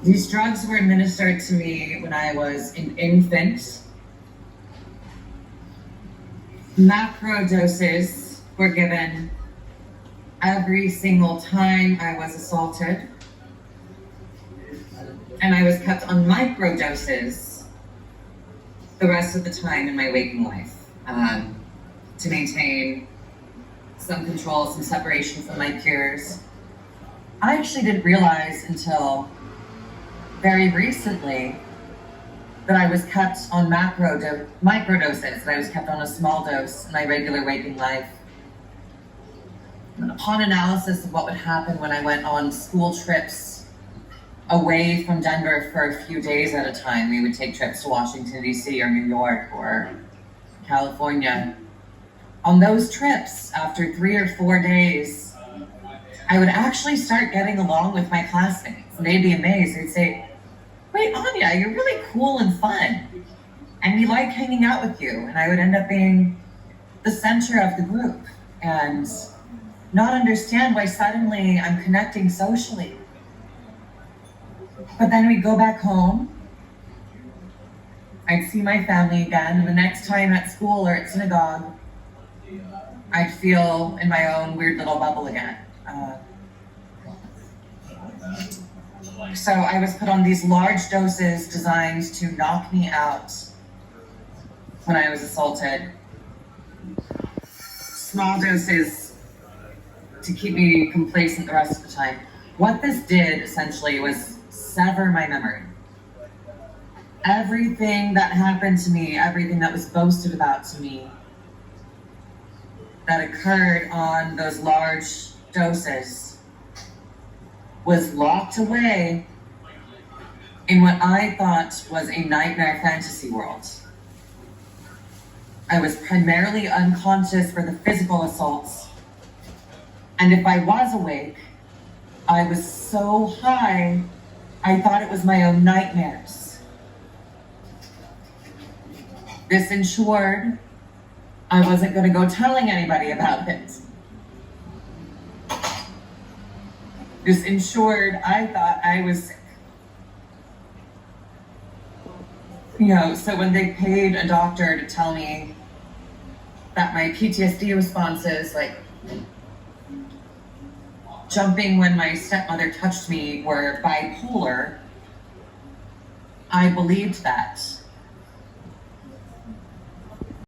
These drugs were administered to me when I was an infant. Macro doses were given every single time I was assaulted. And I was kept on micro doses the rest of the time in my waking life to maintain some control, some separation from my peers. I actually didn't realize until very recently that I was kept on micro doses, that I was kept on a small dose in my regular waking life. And upon analysis of what would happen when I went on school trips away from Denver for a few days at a time, we would take trips to Washington, D.C. or New York or California. On those trips, after 3 or 4 days, I would actually start getting along with my classmates. And they'd be amazed. They'd say, "Wait, Anya, you're really cool and fun. And we like hanging out with you." And I would end up being the center of the group and not understand why suddenly I'm connecting socially. But then we'd go back home. I'd see my family again. And the next time at school or at synagogue, I'd feel in my own weird little bubble again. So I was put on these large doses designed to knock me out when I was assaulted. Small doses to keep me complacent the rest of the time. What this did essentially was sever my memory. Everything that happened to me, everything that was boasted about to me, that occurred on those large doses was locked away in what I thought was a nightmare fantasy world. I was primarily unconscious for the physical assaults, and if I was awake, I was so high, I thought it was my own nightmares. This ensured I wasn't going to go telling anybody about it. This ensured I thought I was sick. So when they paid a doctor to tell me that my PTSD responses, like jumping when my stepmother touched me, were bipolar, I believed that.